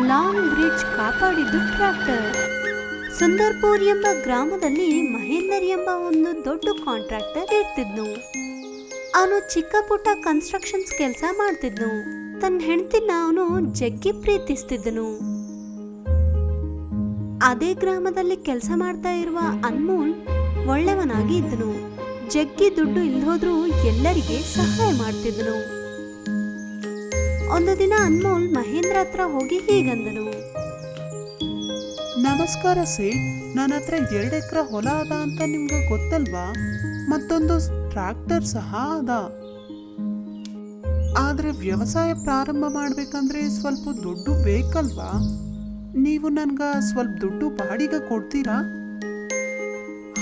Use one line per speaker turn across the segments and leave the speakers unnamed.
Long bridge ಕಾಪಾಡಿದ್ದು tractor. Sundarpur ಎಂಬ ಗ್ರಾಮದಲ್ಲಿ ಮಹೇಂದರ್ ಎಂಬ ಒಂದು ದೊಡ್ಡ ಕಾಂಟ್ರಾಕ್ಟರ್ ಇರ್ತಿದ್ನು. ಅವನು ಚಿಕ್ಕ ಪುಟ್ಟ ಕನ್ಸ್ಟ್ರಕ್ಷನ್ಸ್ ಕೆಲಸ ಮಾಡ್ತಿದ್ನು. ತನ್ನ ಹೆಂಡತಿನ ಅವನು ಜಗ್ಗಿ ಪ್ರೀತಿಸ್ತಿದ್ದನು. ಅದೇ ಗ್ರಾಮದಲ್ಲಿ ಕೆಲಸ ಮಾಡ್ತಾ ಇರುವ ಅನ್ಮೋಲ್ ಒಳ್ಳೆಯವನಾಗಿ ಇದ್ದನು. ಜಗ್ಗಿ ದುಡ್ಡು ಇಲ್ದೋದ್ರೂ ಎಲ್ಲರಿಗೆ ಸಹಾಯ ಮಾಡ್ತಿದ್ದನು. ಒಂದು ದಿನ ಅನ್ಮೋಲ್ ಮಹೇಂದ್ರ ಹತ್ರ ಹೋಗಿ ಹೀಗಂದನು.
ನಮಸ್ಕಾರ ಸೇಠ್, ನನ್ನ ಹತ್ರ 2 ಎಕರೆ ಹೊಲ ಅದ ಅಂತ ನಿಮ್ಗೆ ಗೊತ್ತಲ್ವಾ? ಮತ್ತೊಂದು ಟ್ರ್ಯಾಕ್ಟರ್ ಸಹ ಅದ. ಆದ್ರೆ ವ್ಯವಸಾಯ ಪ್ರಾರಂಭ ಮಾಡ್ಬೇಕಂದ್ರೆ ಸ್ವಲ್ಪ ದುಡ್ಡು ಬೇಕಲ್ವಾ? ನೀವು ನನ್ಗ ಸ್ವಲ್ಪ ದುಡ್ಡು ಬಾಡಿಗೆ ಕೊಡ್ತೀರಾ?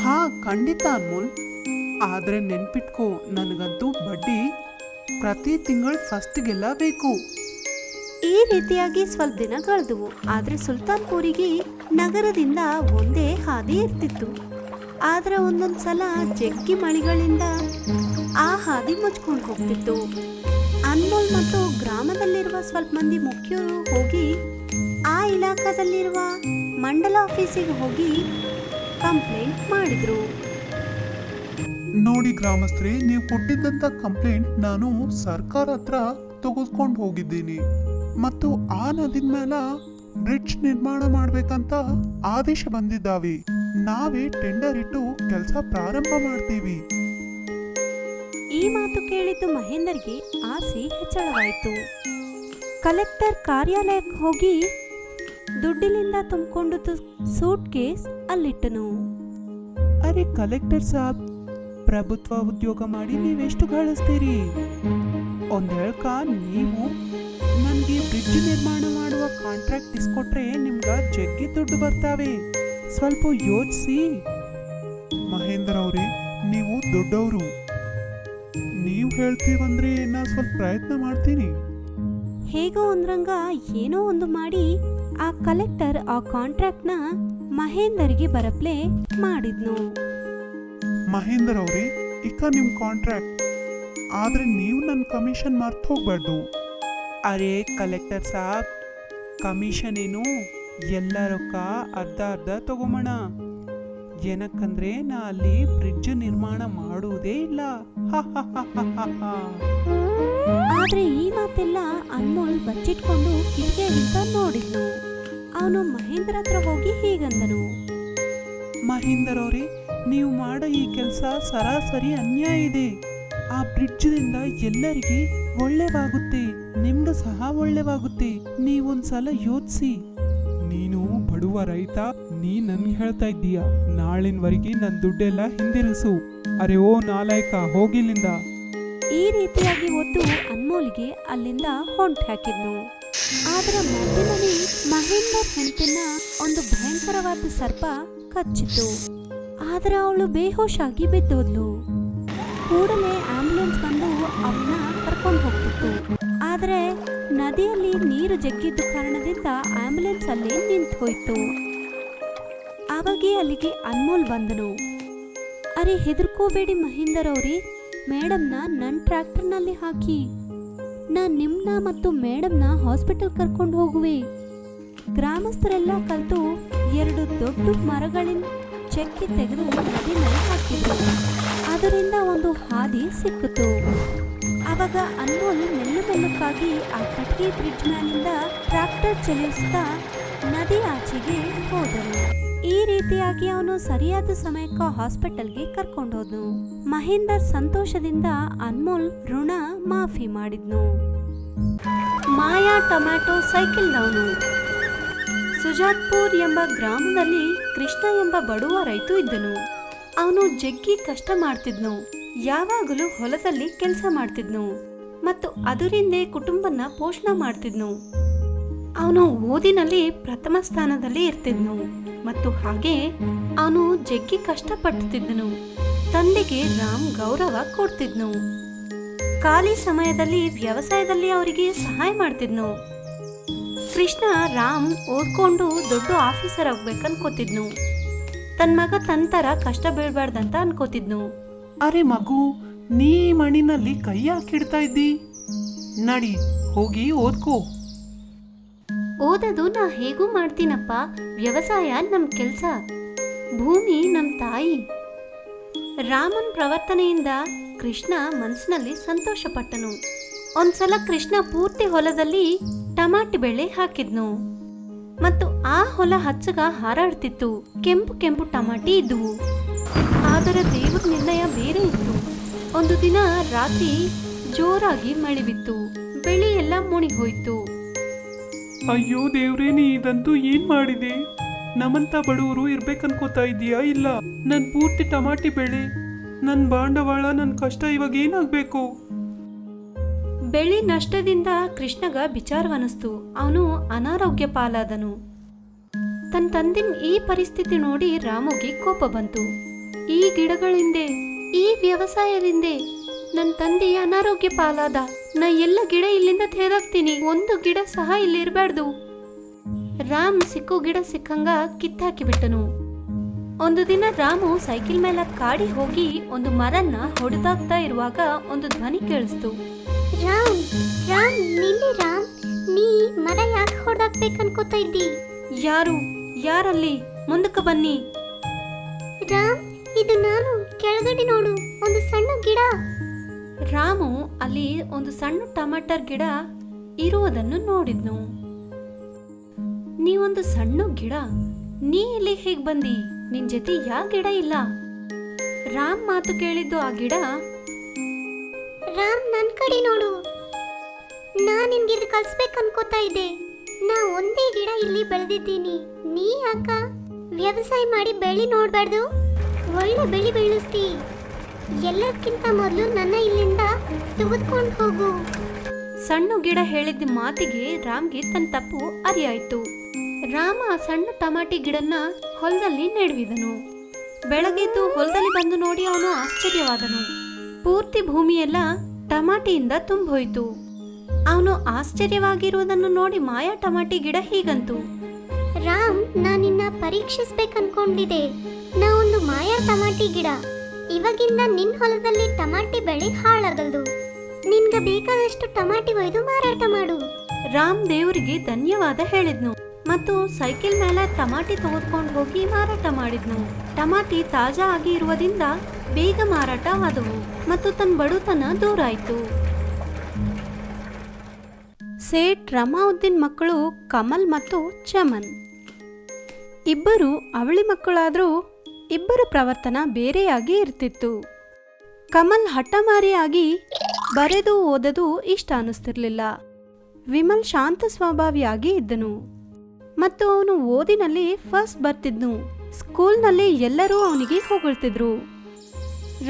ಹಾ, ಖಂಡಿತ ಅನ್ಮೋಲ್. ಆದ್ರೆ ನೆನ್ಪಿಟ್ಕೋ, ನನಗಂತೂ ಬಡ್ಡಿ ಪ್ರತಿ ತಿಂಗಳು ಫಸ್ಟ್ಗೆಲ್ಲ ಬೇಕು.
ಈ ರೀತಿಯಾಗಿ ಸ್ವಲ್ಪ ದಿನ ಕಳೆದವು. ಆದ್ರೆ ಸುಲ್ತಾನ್ಪುರಿಗೆ ನಗರದಿಂದ ಒಂದೇ ಹಾದಿ ಇರ್ತಿತ್ತು. ಆದ್ರೆ ಒಂದೊಂದ್ ಸಲ ಜಗ್ಗಿ ಮಳೆಗಳಿಂದ ಆ ಹಾದಿ ಮುಚ್ಕೊಂಡು ಹೋಗ್ತಿತ್ತು. ಅನ್ಮೋಲ್ ಮತ್ತು ಗ್ರಾಮದಲ್ಲಿರುವ ಸ್ವಲ್ಪ ಮಂದಿ ಮುಖ್ಯರು ಹೋಗಿ ಆ ಇಲಾಖಾದಲ್ಲಿರುವ ಮಂಡಲ ಆಫೀಸಿಗೆ ಹೋಗಿ ಕಂಪ್ಲೇಂಟ್ ಮಾಡಿದ್ರು.
ನೋಡಿ ಗ್ರಾಮಸ್ಥರೇ, ನೀವು ಕೊಟ್ಟಿದ್ದಂತ ಕಂಪ್ಲೇಂಟ್ ನಾನು ಸರ್ಕಾರ ಹತ್ರ ತೆಗೆದುಕೊಂಡು ಹೋಗಿದ್ದೀನಿ ಮತ್ತು ಆ ನದಿ ಮೇಲೆ ಬ್ರಿಡ್ಜ್ ನಿರ್ಮಾಣ ಮಾಡ್ಬೇಕಂತ ಆದೇಶ ಬಂದಿದ್ದಾವೆ. ನಾವೇ ಟೆಂಡರ್ ಇಟ್ಟು ಕೆಲಸ ಪ್ರಾರಂಭ ಮಾಡ್ತೀವಿ.
ಈ ಮಾತು ಕೇಳಿದ್ದು ಮಹೇಂದರ್ಗೆ ಆಸೆ ಹೆಚ್ಚಳವಾಯಿತು. ಕಲೆಕ್ಟರ್ ಕಾರ್ಯಾಲಯಕ್ಕೆ ಹೋಗಿ ದುಡ್ಡಿನಿಂದ ತುಂಬಿಕೊಂಡು ಸೂಟ್ ಕೇಸ್ ಅಲ್ಲಿಟ್ಟನು.
ಅರೆ ಕಲೆಕ್ಟರ್ ಸಾಬ್, ಪ್ರಭುತ್ವ ಉದ್ಯೋಗ ಮಾಡಿ ನೀವೆಷ್ಟು ಗಳಿಸ್ತೀರಿ? ಒಂದ್ ಹೇಳ್ಕ, ನೀವು ನನ್ಗೆ ಬ್ರಿಡ್ಜ್ ನಿರ್ಮಾಣ ಮಾಡುವ ಕಾಂಟ್ರಾಕ್ಟ್ ಇಸ್ಕೊಟ್ರೆ ನಿಮ್ಗ ಜಗ್ಗಿ ದುಡ್ಡು ಬರ್ತಾವೆ. ಸ್ವಲ್ಪ ಯೋಚಿಸಿ. ಮಹೇಂದ್ರ ಅವ್ರೆ, ನೀವು ದೊಡ್ಡವರು, ನೀವು ಹೇಳ್ತೀವಂದ್ರೆ ನಾ ಸ್ವಲ್ಪ ಪ್ರಯತ್ನ ಮಾಡ್ತೀನಿ.
ಹೇಗೋ ಒಂದ್ರಂಗ ಏನೋ ಒಂದು ಮಾಡಿ ಆ ಕಲೆಕ್ಟರ್ ಆ ಕಾಂಟ್ರಾಕ್ಟ್ನ ಮಹೇಂದರ್ಗೆ ಬರಪ್ಲೆ ಮಾಡಿದ್ನು.
ಮಹೇಂದರ್ ಅವ್ರೆ, ಈಗ ನಿಮ್ ಕಾಂಟ್ರಾಕ್ಟ್, ಆದ್ರೆ ನೀವು ನನ್ನ ಕಮಿಷನ್ ಮರ್ತು ಹೋಗ್ಬಾರ್ದು. ಅರೆ ಕಲೆಕ್ಟರ್ ಸಾಬ್, ಕಮಿಷನ್ ಏನು, ಎಲ್ಲ ರೊಕ್ಕ ಅರ್ಧ ಅರ್ಧ ತಗೊಂಬಣ. ಏನಕ್ಕಂದ್ರೆ ನಾ ಅಲ್ಲಿ ಬ್ರಿಡ್ಜ್ ನಿರ್ಮಾಣ ಮಾಡುವುದೇ ಇಲ್ಲ.
ಆದ್ರೆ ಈ ಮಾತೆಲ್ಲ ಅನ್ಮೋಲ್ ಬಚ್ಚಿಟ್ಕೊಂಡು ಕಿಟಕಿಯಿಂದ ನೋಡಿದ್ನು. ಅವನು ಮಹೇಂದ್ರ ಹತ್ರ ಹೋಗಿ ಹೀಗಂದನು.
ಮಹೇಂದರ್ ಅವ್ರೆ, ನೀವು ಮಾಡೋ ಈ ಕೆಲಸ ಸರಾಸರಿ ಅನ್ಯಾಯ ಇದೆ. ಆ ಬ್ರಿಡ್ಜ್ನಿಂದ ಎಲ್ಲರಿಗೆ ಒಳ್ಳೆವಾಗುತ್ತೆ, ನಿಮ್ಗೆ ಸಹ ಒಳ್ಳೆವಾಗುತ್ತೆ. ನೀವೊಂದ್ಸಲ ಯೋಚಿಸಿ. ನೀನು ಬಡವ ರೈತ, ನೀ ನನ್ಗೆ ಹೇಳ್ತಾ ಇದ್ದೀಯ ನಾಳಿನವರೆಗೆ ನನ್ನ ದುಡ್ಡೆಲ್ಲ ಹಿಂದಿರಿಸು. ಅರೆ ಓ ನಾಲಾಯಕ, ಹೋಗಿಲ್ಲಿಂದ.
ಈ ರೀತಿಯಾಗಿ ಒದ್ದು ಅನ್ಮೋಲ್ಗೆ ಅಲ್ಲಿಂದ ಹೊಂಟು ಹಾಕಿದ್ನು. ಆದ್ರೆ ಮಧ್ಯದಲ್ಲಿ ಮಹೇಂದರ್ ಹೆಂಡತಿನ ಒಂದು ಭಯಂಕರವಾದ ಸರ್ಪ ಕಚ್ಚಿತು. ಆದ್ರೆ ಅವಳು ಬೇಹೋಶಾಗಿ ಬಿದ್ದೋದ್ಲು. ಕೂಡಲೇ ಆಂಬ್ಯುಲೆನ್ಸ್ ಬಂದು ಅವನ್ನ ಕರ್ಕೊಂಡು ಹೋಗ್ತಿತ್ತು. ಆದ್ರೆ ನದಿಯಲ್ಲಿ ನೀರು ಜಗ್ಗಿದ್ದ ಕಾರಣದಿಂದ ಆಂಬ್ಯುಲೆನ್ಸ್ ಅಲ್ಲೇ ನಿಂತು ಹೋಯ್ತು. ಆವಾಗೇ ಅಲ್ಲಿಗೆ ಅನ್ಮೋಲ್ ಬಂದನು. ಅರೆ ಹೆದರ್ಕೋಬೇಡಿ ಮಹೇಂದರ್ ಅವ್ರಿ, ಮೇಡಮ್ನ ನನ್ನ ಟ್ರ್ಯಾಕ್ಟರ್ನಲ್ಲಿ ಹಾಕಿ ನಾನು ನಿಮ್ನ ಮತ್ತು ಮೇಡಮ್ನ ಹಾಸ್ಪಿಟಲ್ ಕರ್ಕೊಂಡು ಹೋಗುವೆ. ಗ್ರಾಮಸ್ಥರೆಲ್ಲ ಕಲ್ತು 2 ದೊಡ್ಡ ಮರಗಳಿಂದ ಚೆಕ್ಕಿ ತೆಗೆದು ನದಿನಲ್ಲಿ ಹಾಕಿದ್ರು. ಅದರಿಂದ ಒಂದು ಹಾದಿ ಸಿಕ್ಕಿತು. ಆವಾಗ ಅನ್ಮೋಲ್ ಮೆಲ್ಲಕ್ಕಾಗಿ ಆ ಕಟ್ಗೆ ಬ್ರಿಡ್ಜ್ ಮ್ಯಾಲಿಂದ ಟ್ರ್ಯಾಕ್ಟರ್ ಚಲಿಸ್ತಾ ನದಿ ಆಚೆಗೆ ಹೋದನು. ಈ ರೀತಿಯಾಗಿ ಅವನು ಸರಿಯಾದ ಸಮಯಕ್ಕೆ ಹಾಸ್ಪಿಟಲ್ಗೆ ಕರ್ಕೊಂಡು ಹೋದನು. ಮಹೇಂದರ್ ಸಂತೋಷದಿಂದ ಅನ್ಮೋಲ್ ಋಣ ಮಾಫಿ ಮಾಡಿದ್ನು. ಮಾಯಾ ಟೊಮ್ಯಾಟೊ ಸೈಕಲ್ನವನು. ಸುಜಾತ್ಪುರ್ ಎಂಬ ಗ್ರಾಮದಲ್ಲಿ ಕೃಷ್ಣ ಎಂಬ ಬಡವ ರೈತ ಇದ್ದನು. ಅವನು ಜಗ್ಗಿ ಕಷ್ಟ ಮಾಡ್ತಿದ್ನು. ಯಾವಾಗಲೂ ಹೊಲದಲ್ಲಿ ಕೆಲಸ ಮಾಡ್ತಿದ್ನು ಮತ್ತು ಅದರಿಂದೇ ಕುಟುಂಬನ ಪೋಷಣೆ ಮಾಡ್ತಿದ್ನು. ಅವನು ಓದಿನಲ್ಲಿ ಪ್ರಥಮ ಸ್ಥಾನದಲ್ಲಿ ಇರ್ತಿದ್ನು ಮತ್ತು ಹಾಗೆ ಅವನು ಜಗ್ಗಿ ಕಷ್ಟಪಡ್ತಿದ್ದನು. ತಂದೆಗೆ ರಾಮ್ ಗೌರವ ಕೊಡ್ತಿದ್ನು. ಖಾಲಿ ಸಮಯದಲ್ಲಿ ವ್ಯವಸಾಯದಲ್ಲಿ ಅವರಿಗೆ ಸಹಾಯ ಮಾಡ್ತಿದ್ನು. ಕೃಷ್ಣ ರಾಮ್ ಓದ್ಕೊಂಡು ದೊಡ್ಡ ಆಫೀಸರ್ ಆಗ್ಬೇಕನ್ಕೋತಿದ್ನು. ತನ್ನ ಮಗ ತಂತರ ಕಷ್ಟ ಬೀಳ್ಬಾರ್ದಂತ ಅನ್ಕೋತಿದ್ನು.
ಅರೆ ಮಗು, ನೀ ಮಣ್ಣಿನಲ್ಲಿ ಕೈ ಹಾಕಿಡ್ತಾ ಇದ್ದಿ, ನಡಿ ಹೋಗಿ ಓದ್ಕೋ.
ಓದೋದು ನಾ ಹೇಗೂ ಮಾಡ್ತೀನಪ್ಪ, ವ್ಯವಸಾಯ ನಮ್ ಕೆಲ್ಸ, ಭೂಮಿ ನಮ್ ತಾಯಿ. ರಾಮನ್ ಪ್ರವರ್ತನೆಯಿಂದ ಕೃಷ್ಣ ಮನಸ್ಸಿನಲ್ಲಿ ಸಂತೋಷಪಟ್ಟನು. ಒಂದ್ಸಲ ಕೃಷ್ಣ ಪೂರ್ತಿ ಹೊಲದಲ್ಲಿ ಟಮಾಟಿ ಬೆಳೆ ಹಾಕಿದ್ನು ಮತ್ತು ಆ ಹೊಲ ಹಚ್ಚಗ ಹಾರಾಡ್ತಿತ್ತು. ಕೆಂಪು ಕೆಂಪು ಟಮಾಟಿ ಇದ್ದುವು. ಆದರೆ ದೇವ್ರ ನಿರ್ಣಯ ಬೇರೆ ಇತ್ತು. ಒಂದು ದಿನ ರಾತ್ರಿ ಜೋರಾಗಿ ಮಳೆ ಬಿತ್ತು. ಬೆಳೆ ಎಲ್ಲ ಮುಣಿಗ್ ಹೋಯ್ತು.
ಅಯ್ಯೋ ದೇವ್ರೇ, ನೀ ಇದಂತೂ ಏನ್ ಮಾಡಿದೆ? ನಮ್ಮಂತ ಬಡವರು ಇರ್ಬೇಕನ್ಕೋತಾ ಇದೀಯಾ? ಇಲ್ಲ, ನನ್ ಪೂರ್ತಿ ಟಮಾಟಿ ಬೆಳೆ, ನನ್ ಬಾಂಡವಾಳ, ನನ್ ಕಷ್ಟ ಇವಾಗ ಏನಾಗ್ಬೇಕು?
ಬೆಳೆ ನಷ್ಟದಿಂದ ಕೃಷ್ಣಗ ವಿಚಾರವನಿಸ್ತು. ಅವನು ಅನಾರೋಗ್ಯ ಪಾಲಾದನು. ತನ್ನ ತಂದಿನ ಈ ಪರಿಸ್ಥಿತಿ ನೋಡಿ ರಾಮುಗೆ ಕೋಪ ಬಂತು. ಈ ಗಿಡಗಳಿಂದೆ, ಈ ವ್ಯವಸಾಯದಿಂದೆ ನನ್ನ ತಂದೆ ಅನಾರೋಗ್ಯ ಪಾಲಾದ. ನಾ ಎಲ್ಲ ಗಿಡ ಇಲ್ಲಿಂದ ತೆಗೆದಾಕ್ತೀನಿ, ಒಂದು ಗಿಡ ಸಹ ಇಲ್ಲಿ ಇರಬಾರ್ದು. ರಾಮ್ ಸಿಕ್ಕು ಗಿಡ ಸಿಕ್ಕಂಗ ಕಿತ್ತಾಕಿ ಬಿಟ್ಟನು. ಒಂದು ದಿನ ರಾಮು ಸೈಕಲ್ ಮೇಲೆ ಕಾಡಿ ಹೋಗಿ ಒಂದು ಮರನ್ನ ಹೊಡೆದಾಕ್ತಾ ಇರುವಾಗ ಒಂದು ಧ್ವನಿ ಕೇಳಿಸ್ತು.
ರಾಮ್ ರಾಮ್ ನಿಲ್ಲಿ ರಾಮ್, ನೀ ಮರ ಯಾಕೆ ಹೊಡೆದಾಕ್ಬೇಕನ್ಕೋತಾ ಇದ್ದಿ?
ಯಾರಲ್ಲಿ? ಮುಂದಕ್ಕೆ ಬನ್ನಿ.
ರಾಮ್, ಇದು ನಾನು. ಕೆಳಗಡೆ ನೋಡು, ಒಂದು ಸಣ್ಣ ಗಿಡ.
ರಾಮು ಅಲ್ಲಿ ಒಂದು ಸಣ್ಣ ಟಮಾಟರ್ ಗಿಡ ಇರುವುದನ್ನು ನೋಡಿದ್ನು. ನೀವೊಂದು ಸಣ್ಣ ಗಿಡ, ನೀ ಇಲ್ಲಿ ಹೇಗ್ ಬಂದಿ? ನಿನ್ ಜೊತೆ ಯಾ ಗಿಡ ಇಲ್ಲ? ರಾಮ್ ಮಾತು ಕೇಳಿದ್ದು ಆ ಗಿಡ,
ರಾಮ್ ನನ್ ಕಡೆ ನೋಡು, ನಾ ನಿನ್ಗೆ ಇದು ಕಲ್ಸ್ಬೇಕನ್ಕೋತಾ ಇದ್ದೆ. ನಾ ಒಂದೇ ಗಿಡ ಇಲ್ಲಿ ಬೆಳೆದಿದ್ದೀನಿ, ನೀ ಯಾಕ ವ್ಯವಸಾಯ ಮಾಡಿ ಬೆಳಿ ನೋಡ್ಬಾರ್ದು? ಒಳ್ಳೆ ಬೆಳಿ ಬೆಳೆಸ್ತಿ. ಎಲ್ಲಕ್ಕಿಂತ ಮೊದಲು ನನ್ನ ಇಲ್ಲಿಂದ ತೆಗೆದುಕೊಂಡು ಹೋಗು.
ಸಣ್ಣ ಗಿಡ ಹೇಳಿದ ಮಾತಿಗೆ ರಾಮ್ಗೆ ತನ್ನ ತಪ್ಪು ಅರಿಯಾಯ್ತು. ರಾಮ ಆ ಸಣ್ಣ ಟಮಾಟಿ ಗಿಡನ್ನ ಹೊಲದಲ್ಲಿ ನೆಡುವಿದನು. ಬೆಳಗ್ಗೆದ್ದು ಹೊಲದಲ್ಲಿ ಬಂದು ನೋಡಿ ಅವನು ಆಶ್ಚರ್ಯವಾದನು. ಪೂರ್ತಿ ಭೂಮಿಯೆಲ್ಲ ಟಮಾಟಿಯಿಂದ ತುಂಬೋಯ್ತು. ಅವನು ಆಶ್ಚರ್ಯವಾಗಿರುವುದನ್ನು ನೋಡಿ ಮಾಯಾ ಟಮಾಟಿ ಗಿಡ ಹೀಗಂತು.
ರಾಮ್, ನಾನಿನ್ನ ಪರೀಕ್ಷಿಸ್ಬೇಕನ್ಕೊಂಡಿದ್ದೆ. ನಾ ಒಂದು ಮಾಯಾ ಟಮಾಟಿ ಗಿಡ. ಇವಾಗಿಂದ ನಿನ್ ಹೊಲದಲ್ಲಿ ಟಮಾಟಿ ಬೆಳೆ ಹಾಳಾಗಲ್ದು. ನಿನ್ಗೆ ಬೇಕಾದಷ್ಟು ಟಮಾಟಿ ಒಯ್ದು ಮಾರಾಟ ಮಾಡು.
ರಾಮ್ ದೇವರಿಗೆ ಧನ್ಯವಾದ ಹೇಳಿದ್ನು ಮತ್ತು ಸೈಕಲ್ ಮೇಲೆ ಟಮಾಟಿ ತೆಗೆದುಕೊಂಡು ಹೋಗಿ ಮಾರಾಟ ಮಾಡಿದ್ನು. ಟಮಾಟಿ ತಾಜಾ ಆಗಿ ಇರುವುದರಿಂದ ಬೇಗ ಮಾರಾಟ ಆದವು ಮತ್ತು ತನ್ನ ಬಡತನ ದೂರ ಆಯ್ತು. ಸೇಠ್ ರಮಾವುದ್ದೀನ್ ಮಕ್ಕಳು ಕಮಲ್ ಮತ್ತು ಚಮನ್. ಇಬ್ಬರು ಅವಳಿ ಮಕ್ಕಳಾದರೂ ಇಬ್ಬರ ಪ್ರವರ್ತನ ಬೇರೆಯಾಗಿ ಇರ್ತಿತ್ತು. ಕಮಲ್ ಹಠಮಾರಿಯಾಗಿ ಬರೆದು ಓದೋದು ಇಷ್ಟ ಅನ್ನಿಸ್ತಿರ್ಲಿಲ್ಲ. ವಿಮಲ್ ಶಾಂತ ಸ್ವಭಾವಿಯಾಗಿ ಇದ್ದನು ಮತ್ತು ಅವನು ಓದಿನಲ್ಲಿ ಫಸ್ಟ್ ಬರ್ತಿದ್ನು. ಸ್ಕೂಲ್ನಲ್ಲಿ ಎಲ್ಲರೂ ಅವನಿಗೆ ಹೊಗಳ್ತಿದ್ರು.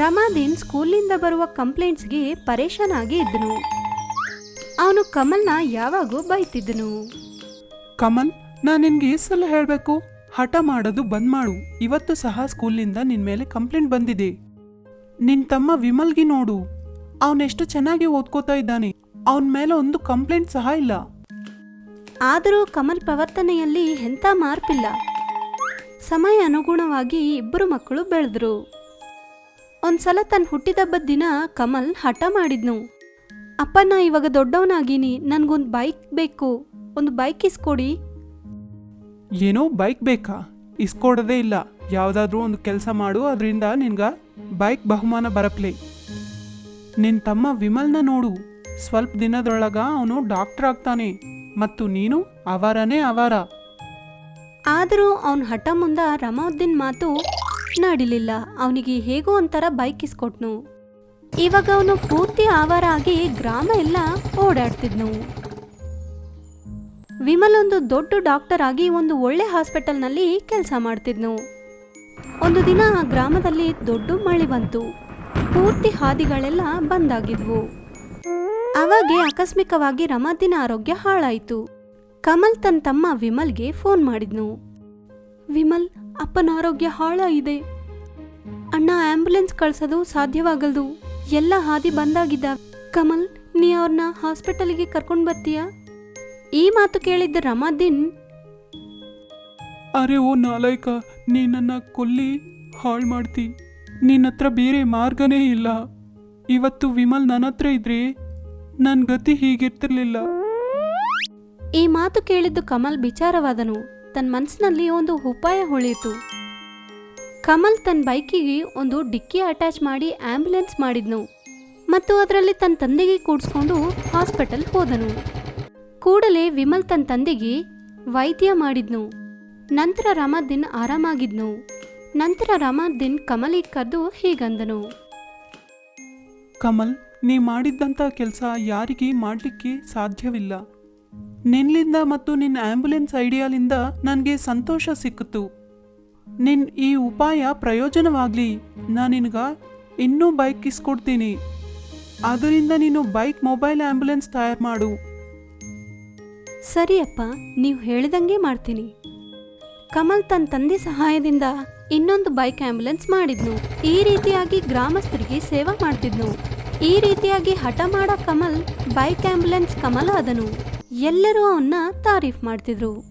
ರಮಾದೀನ್ ಸ್ಕೂಲಿಂದ ಬರುವ ಕಂಪ್ಲೇಂಟ್ಸ್ಗೆ ಪರೇಶಾನ್ ಆಗಿ ಇದ್ದನು. ಅವನು ಕಮಲ್ನ ಯಾವಾಗೂ ಬೈತಿದ್ದನು.
ಕಮಲ್, ನಾನು ನಿನ್ಗೆ ಈ ಸಲ ಹೇಳಬೇಕು, ಹಠ ಮಾಡೋದು ಬಂದ್ ಮಾಡು. ಇವತ್ತು ಸಹ ಸ್ಕೂಲಿಂದ ನಿನ್ ಮೇಲೆ ಕಂಪ್ಲೇಂಟ್ ಬಂದಿದೆ. ನಿನ್ ತಮ್ಮ ವಿಮಲ್ಗೆ ನೋಡು, ಅವನೆಷ್ಟು ಚೆನ್ನಾಗಿ ಓದ್ಕೋತಾ ಇದ್ದಾನೆ. ಅವನ ಮೇಲೆ ಒಂದು ಕಂಪ್ಲೇಂಟ್ ಸಹ ಇಲ್ಲ.
ಆದರೂ ಕಮಲ್ ಪ್ರವರ್ತನೆಯಲ್ಲಿ ಎಂಥ ಮಾರ್ಪಿಲ್ಲ. ಸಮಯ ಅನುಗುಣವಾಗಿ ಇಬ್ಬರು ಮಕ್ಕಳು ಬೆಳೆದ್ರು. ಒಂದ್ಸಲ ತನ್ನ ಹುಟ್ಟಿದಬ್ಬದ ದಿನ ಕಮಲ್ ಹಠ ಮಾಡಿದ್ನು. ಅಪ್ಪ, ನಾ ಇವಾಗ ದೊಡ್ಡವನಾಗೀನಿ, ನನ್ಗೊಂದು ಬೈಕ್ ಬೇಕು, ಒಂದು ಬೈಕ್ ಇಸ್ಕೊಡಿ.
ಏನೋ ಬೈಕ್ ಬೇಕಾ? ಇಸ್ಕೊಡೋದೇ ಇಲ್ಲ. ಯಾವುದಾದ್ರೂ ಒಂದು ಕೆಲಸ ಮಾಡು, ಅದರಿಂದ ನಿನ್ಗ ಬೈಕ್ ಬಹುಮಾನ ಬರಪ್ಲೆ. ನಿನ್ ತಮ್ಮ ವಿಮಲ್ನ ನೋಡು, ಸ್ವಲ್ಪ ದಿನದೊಳಗ ಅವನು ಡಾಕ್ಟರ್ ಆಗ್ತಾನೆ ಮತ್ತು ನೀನು ಅವಾರನೇ ಅವಾರ.
ಆದರೂ ಅವನ ಹಠ ಮುಂದ ರಮಾವುದ್ದೀನ್ ಮಾತು ನಡಿಲಿಲ್ಲ. ಅವನಿಗೆ ಹೇಗೋ ಒಂಥರ ಬೈಕ್ ಇಸ್ಕೊಟ್ನು. ಇವಾಗ ಅವನು ಪೂರ್ತಿ ಆವಾರ ಆಗಿ ಗ್ರಾಮ ಎಲ್ಲ ಓಡಾಡ್ತಿದ್ನು. ವಿಮಲ್ ಒಂದು ದೊಡ್ಡ ಡಾಕ್ಟರ್ ಆಗಿ ಒಂದು ಒಳ್ಳೆ ಹಾಸ್ಪಿಟಲ್ನಲ್ಲಿ ಕೆಲಸ ಮಾಡ್ತಿದ್ನು. ಒಂದು ದಿನ ಆ ಗ್ರಾಮದಲ್ಲಿ ದೊಡ್ಡ ಮಳೆ ಬಂತು. ಪೂರ್ತಿ ಹಾದಿಗಳೆಲ್ಲ ಬಂದಾಗಿದ್ವು. ಅವಾಗೆ ಆಕಸ್ಮಿಕವಾಗಿ ರಮಾದಿನ ಆರೋಗ್ಯ ಹಾಳಾಯಿತು. ಕಮಲ್ ತನ್ನ ತಮ್ಮ ವಿಮಲ್ಗೆ ಫೋನ್ ಮಾಡಿದ್ನು. ವಿಮಲ್, ಅಪ್ಪನ ಆರೋಗ್ಯ ಹಾಳಾಗಿದೆ ಅಣ್ಣ, ಆಂಬ್ಯುಲೆನ್ಸ್ ಕಳ್ಸೋದು ಸಾಧ್ಯವಾಗಲ್ದು, ಎಲ್ಲ ಹಾದಿ ಬಂದಾಗಿದ್ದ. ಕಮಲ್, ನೀ ಅವ್ರನ್ನ ಹಾಸ್ಪಿಟಲ್ಗೆ ಕರ್ಕೊಂಡು ಬರ್ತೀಯಾ? ಈ ಮಾತು ಕೇಳಿದ್ದ ರಮಾದೀನ್,
ಅರೆ ಓ ನಾಲಾಯ್ಕ, ನೀ ನನ್ನ ಕೊಲ್ಲಿ ಹಾಳು ಮಾಡ್ತಿ. ನಿನ್ನ ಹತ್ರ ಬೇರೆ ಮಾರ್ಗನೇ ಇಲ್ಲ. ಇವತ್ತು ವಿಮಲ್ ನನ್ನ ಹತ್ರ ಇದ್ರೆ ನನ್ನ ಗತಿ ಹೀಗಿರ್ತಿರ್ಲಿಲ್ಲ.
ಈ ಮಾತು ಕೇಳಿದ್ದು ಕಮಲ್ ವಿಚಾರವಾದನು. ತನ್ನ ಮನಸ್ಸಿನಲ್ಲಿ ಒಂದು ಉಪಾಯ ಹೊಳೆಯಿತು. ಕಮಲ್ ತನ್ನ ಬೈಕಿಗೆ ಒಂದು ಡಿಕ್ಕಿ ಅಟ್ಯಾಚ್ ಮಾಡಿ ಆಂಬ್ಯುಲೆನ್ಸ್ ಮಾಡಿದ್ನು ಮತ್ತು ಅದರಲ್ಲಿ ತನ್ನ ತಂದೆಗೆ ಕೂಡಿಸ್ಕೊಂಡು ಹಾಸ್ಪಿಟಲ್ ಹೋದನು. ಕೂಡಲೇ ವಿಮಲ್ ತನ್ನ ತಂದೆಗೆ ವೈದ್ಯ ಮಾಡಿದ್ನು. ನಂತರ ರಮಾದ್ದೀನ್ ಆರಾಮಾಗಿದ್ನು. ನಂತರ ರಮಾದ್ದೀನ್ ಕಮಲಿಗೆ ಕರೆದು ಹೀಗಂದನು.
ಕಮಲ್, ನೀ ಮಾಡಿದ್ದಂಥ ಕೆಲಸ ಯಾರಿಗೆ ಮಾಡಲಿಕ್ಕೆ ಸಾಧ್ಯವಿಲ್ಲ. ನಿನ್ನಿಂದ ಮತ್ತು ನಿನ್ನ ಆಂಬ್ಯುಲೆನ್ಸ್ ಐಡಿಯಾಲಿಂದ ನನಗೆ ಸಂತೋಷ ಸಿಕ್ಕಿತು. ನಿನ್ನ ಈ ಉಪಾಯ ಪ್ರಯೋಜನವಾಗಲಿ. ನಾನು ನಿನಗೆ ಇನ್ನೂ ಬೈಕ್ ಇಸ್ಕೊಡ್ತೀನಿ. ಅದರಿಂದ ನೀನು ಬೈಕ್ ಮೊಬೈಲ್ ಆಂಬ್ಯುಲೆನ್ಸ್ ತಯಾರು ಮಾಡು.
ಸರಿಯಪ್ಪ, ನೀವು ಹೇಳಿದಂಗೆ ಮಾಡ್ತೀನಿ. ಕಮಲ್ ತನ್ನ ತಂದೆ ಸಹಾಯದಿಂದ ಇನ್ನೊಂದು ಬೈಕ್ ಆಂಬ್ಯುಲೆನ್ಸ್ ಮಾಡಿದ್ನು. ಈ ರೀತಿಯಾಗಿ ಗ್ರಾಮಸ್ಥರಿಗೆ ಸೇವೆ ಮಾಡ್ತಿದ್ನು. ಈ ರೀತಿಯಾಗಿ ಹಠ ಮಾಡೋ ಕಮಲ್ ಬೈಕ್ ಆಂಬ್ಯುಲೆನ್ಸ್ ಕಮಲ್ ಆದನು. ಎಲ್ಲರೂ ಅವನ್ನ ತಾರೀಫ್ ಮಾಡ್ತಿದ್ರು.